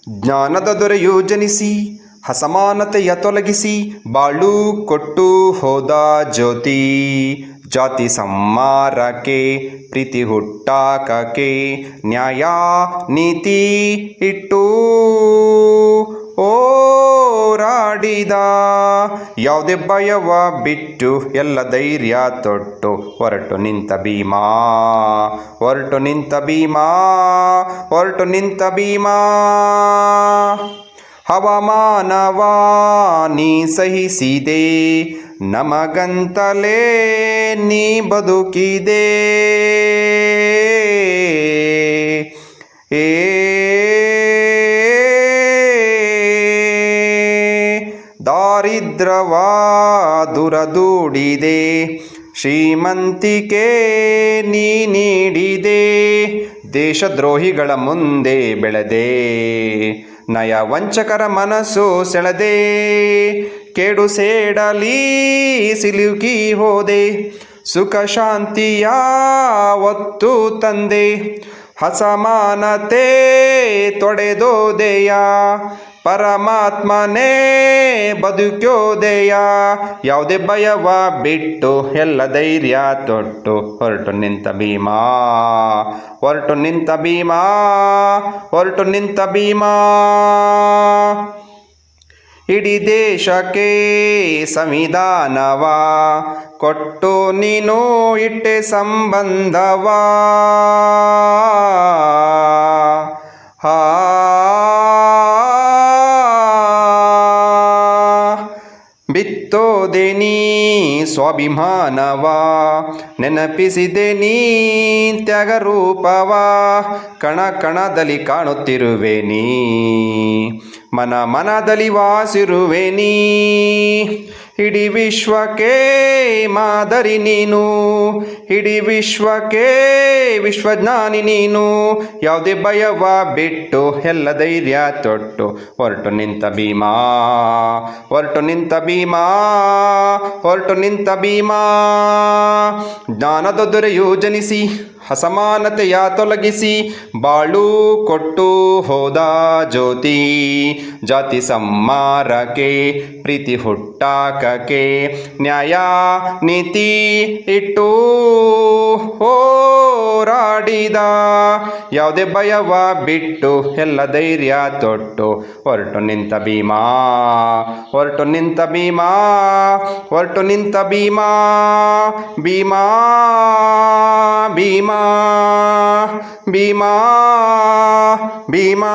ಜ್ಞಾನದ ದೊರೆಯು ಜನಿಸಿ ಅಸಮಾನತೆಯ ತೊಲಗಿಸಿ ಬಾಳು ಕೊಟ್ಟು ಹೋದ ಜ್ಯೋತಿ. ಜಾತಿ ಸಂಹಾರಕ್ಕೆ ಪ್ರೀತಿ ಹುಟ್ಟಾಕಕ್ಕೆ ನ್ಯಾಯ ನೀತಿ ಇಟ್ಟು ಹೋರಾಡಿದ. ಯಾವುದೇ ಭಯವ ಬಿಟ್ಟು ಎಲ್ಲ ಧೈರ್ಯ ತೊಟ್ಟು ಹೊರಟು ನಿಂತ ಭೀಮಾ, ಹೊರಟು ನಿಂತ ಭೀಮಾ, ಹೊರಟು ನಿಂತ ಭೀಮಾ. ಹವಾಮಾನವ ನೀ ಸಹಿಸಿದೆ, ನಮಗಂತಲೇ ನೀ ಬದುಕಿದೆ. ದಾರಿದ್ರವ ದುರದೂಡಿದೆ, ಶ್ರೀಮಂತಿಕೆ ನೀ ನೀಡಿದೆ. ದೇಶದ್ರೋಹಿಗಳ ಮುಂದೆ ಬೆಳೆದೆ, ನಯ ವಂಚಕರ ಮನಸ್ಸು ಸೆಳೆದೆ. ಕೇಡು ಸೇಡಲಿ ಸಿಲುಕಿ ಹೋದೆ, ಸುಖ ಶಾಂತಿಯ ಒತ್ತು ತಂದೆ. ಅಸಮಾನತೆ ತೊಡೆದೋದೆಯ, ಪರಮಾತ್ಮನೇ ಬದುಕ್ಯೋದೆಯ. ಯಾವುದೇ ಭಯವ ಬಿಟ್ಟು ಎಲ್ಲ ಧೈರ್ಯ ತೊಟ್ಟು ಹೊರಟು ನಿಂತ ಭೀಮಾ, ಹೊರಟು ನಿಂತ ಭೀಮಾ, ಹೊರಟು ನಿಂತ ಭೀಮಾ. ಇಡೀ ದೇಶಕ್ಕೆ ಸಂವಿಧಾನವ ಕೊಟ್ಟು ನೀನು ಇಟ್ಟೆ ಸಂಬಂಧವ. ಬಿತ್ತೋದೆ ನೀ ಸ್ವಾಭಿಮಾನವ, ನೆನಪಿಸಿದೆ ನೀ ತ್ಯಾಗರೂಪವ. ಕಣ ಕಣದಲ್ಲಿ ಕಾಣುತ್ತಿರುವೆ ನೀ, ಮನ ಮನದಲ್ಲಿ ವಾಸಿರುವೆ ನೀ. ಇಡೀ ವಿಶ್ವಕ್ಕೆ ಮಾದರಿ ನೀನು, ಇಡೀ ವಿಶ್ವಕ್ಕೆ ವಿಶ್ವಜ್ಞಾನಿ ನೀನು. ಯಾವುದೇ ಭಯವ ಬಿಟ್ಟು ಎಲ್ಲ ಧೈರ್ಯ ತೊಟ್ಟು ಹೊರಟು ನಿಂತ ಭೀಮಾ, ಹೊರಟು ನಿಂತ ಭೀಮಾ, ಹೊರಟು ನಿಂತ ಭೀಮಾ. ಜ್ಞಾನದ ದೊರೆಯು ಜನಿಸಿ ಅಸಮಾನತೆಯ ತೊಲಗಿಸಿ ಬಾಳು ಕೊಟ್ಟು ಹೋದ ಜ್ಯೋತಿ. ಜಾತಿ ಸಂಹಾರಕ್ಕೆ ಪ್ರೀತಿ ಹುಟ್ಟಾಕಕ್ಕೆ ನ್ಯಾಯ ನೀತಿ ಇಟ್ಟು ಹೋರಾಡಿದ. ಯಾವುದೇ ಭಯವ ಬಿಟ್ಟು ಎಲ್ಲ ಧೈರ್ಯ ತೊಟ್ಟು ಹೊರಟು ನಿಂತ ಭೀಮಾ, ಹೊರಟು ನಿಂತ ಭೀಮಾ, ಹೊರಟು ನಿಂತ ಭೀಮಾ. ಭೀಮಾ, ಭೀಮಾ, ಭೀಮಾ, ಭೀಮಾ.